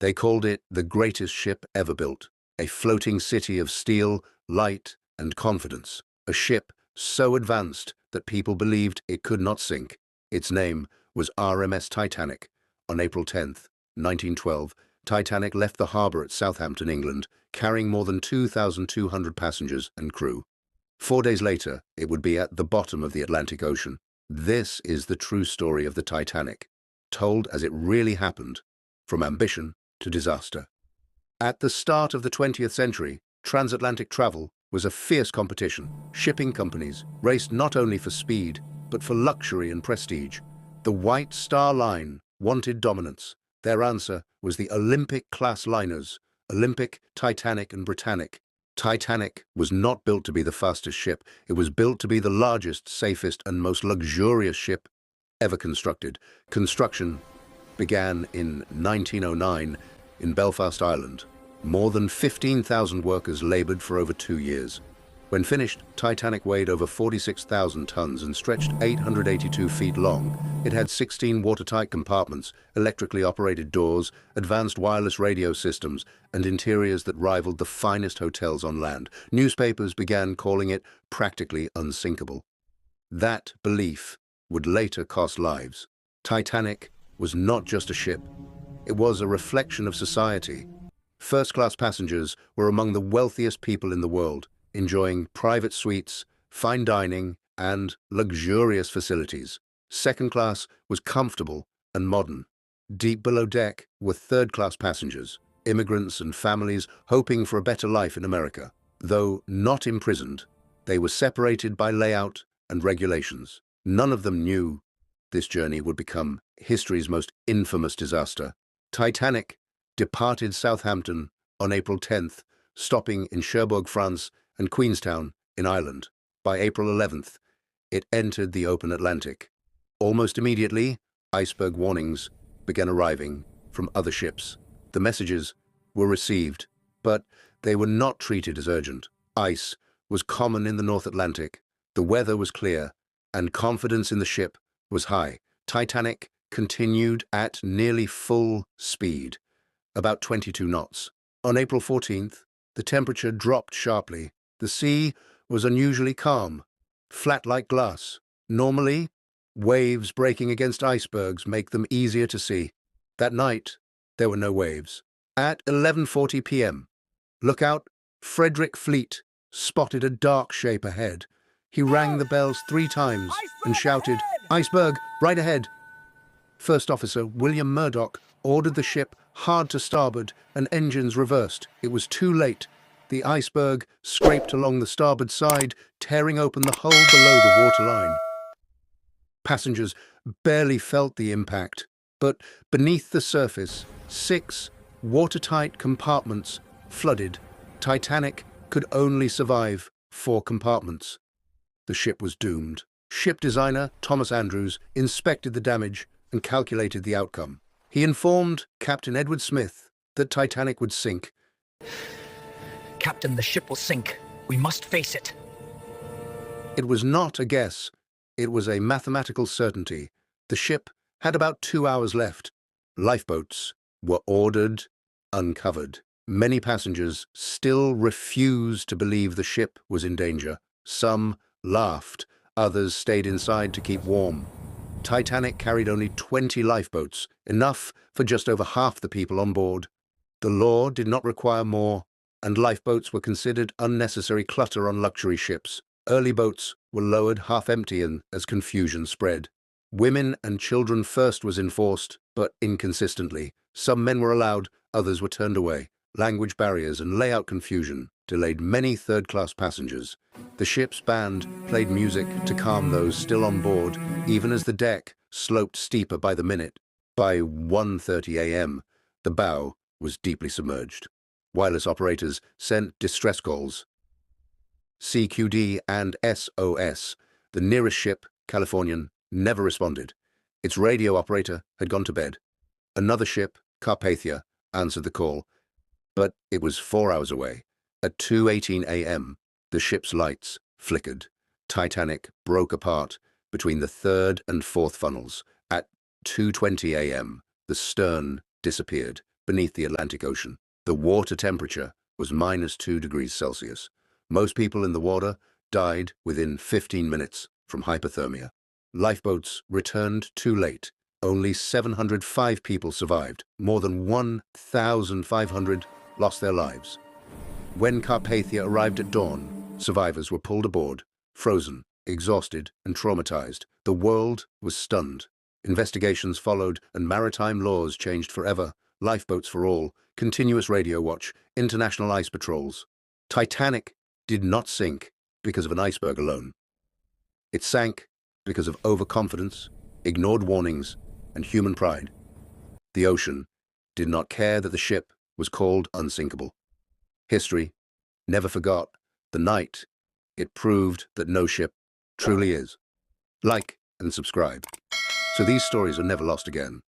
They called it the greatest ship ever built, a floating city of steel, light, and confidence, a ship so advanced that people believed it could not sink. Its name was RMS Titanic. On April 10th, 1912, Titanic left the harbor at Southampton, England, carrying more than 2,200 passengers and crew. 4 days later, it would be at the bottom of the Atlantic Ocean. This is the true story of the Titanic, told as it really happened, from ambition to disaster. At the start of the 20th century, transatlantic travel was a fierce competition. Shipping companies raced not only for speed, but for luxury and prestige. The White Star Line wanted dominance. Their answer was the Olympic-class liners, Olympic, Titanic, and Britannic. Titanic was not built to be the fastest ship. It was built to be the largest, safest, and most luxurious ship ever constructed. Construction began in 1909 in Belfast, Ireland. More than 15,000 workers labored for over 2 years. When finished, Titanic weighed over 46,000 tons and stretched 882 feet long. It had 16 watertight compartments, electrically operated doors, advanced wireless radio systems, and interiors that rivaled the finest hotels on land. Newspapers began calling it practically unsinkable. That belief would later cost lives. Titanic was not just a ship. It was a reflection of society. First-class passengers were among the wealthiest people in the world, enjoying private suites, fine dining, and luxurious facilities. Second class was comfortable and modern. Deep below deck were third-class passengers, immigrants and families hoping for a better life in America. Though not imprisoned, they were separated by layout and regulations. None of them knew this journey would become history's most infamous disaster. Titanic departed Southampton on April 10th, stopping in Cherbourg, France, and Queenstown in Ireland. By April 11th, it entered the open Atlantic. Almost immediately, iceberg warnings began arriving from other ships. The messages were received, but they were not treated as urgent. Ice was common in the North Atlantic, the weather was clear, and confidence in the ship was high. Titanic continued at nearly full speed, about 22 knots. On April 14th, the temperature dropped sharply. The sea was unusually calm, flat like glass. Normally, waves breaking against icebergs make them easier to see. That night, there were no waves. At 11:40 p.m., lookout Frederick Fleet spotted a dark shape ahead. He rang the bells 3 times and shouted, "Iceberg, right ahead!" First Officer William Murdoch ordered the ship hard to starboard and engines reversed. It was too late. The iceberg scraped along the starboard side, tearing open the hull below the waterline. Passengers barely felt the impact, but beneath the surface, 6 watertight compartments flooded. Titanic could only survive 4 compartments. The ship was doomed. Ship designer Thomas Andrews inspected the damage and calculated the outcome. He informed Captain Edward Smith that Titanic would sink. "Captain, the ship will sink. We must face it." It was not a guess. It was a mathematical certainty. The ship had about 2 hours left. Lifeboats were ordered, uncovered. Many passengers still refused to believe the ship was in danger. Some laughed. Others stayed inside to keep warm. Titanic carried only 20 lifeboats, enough for just over half the people on board. The law did not require more, and lifeboats were considered unnecessary clutter on luxury ships. Early boats were lowered half-empty as confusion spread. Women and children first was enforced, but inconsistently. Some men were allowed, others were turned away. Language barriers and layout confusion delayed many third-class passengers. The ship's band played music to calm those still on board, even as the deck sloped steeper by the minute. By 1:30 a.m., the bow was deeply submerged. Wireless operators sent distress calls. CQD and SOS. The nearest ship, Californian, never responded. Its radio operator had gone to bed. Another ship, Carpathia, answered the call, but it was 4 hours away. At 2:18 a.m., the ship's lights flickered. Titanic broke apart between the third and fourth funnels. At 2:20 a.m., the stern disappeared. beneath the Atlantic Ocean. The water temperature was -2 degrees Celsius. Most people in the water died within 15 minutes from hypothermia. Lifeboats returned too late. Only 705 people survived. More than 1,500 lost their lives. When Carpathia arrived at dawn, survivors were pulled aboard, frozen, exhausted, and traumatized. The world was stunned. Investigations followed, and maritime laws changed forever. Lifeboats for all, continuous radio watch, international ice patrols. Titanic did not sink because of an iceberg alone. It sank because of overconfidence, ignored warnings, and human pride. The ocean did not care that the ship was called Unsinkable. History never forgot the night it proved that no ship truly is. Like and subscribe, so these stories are never lost again.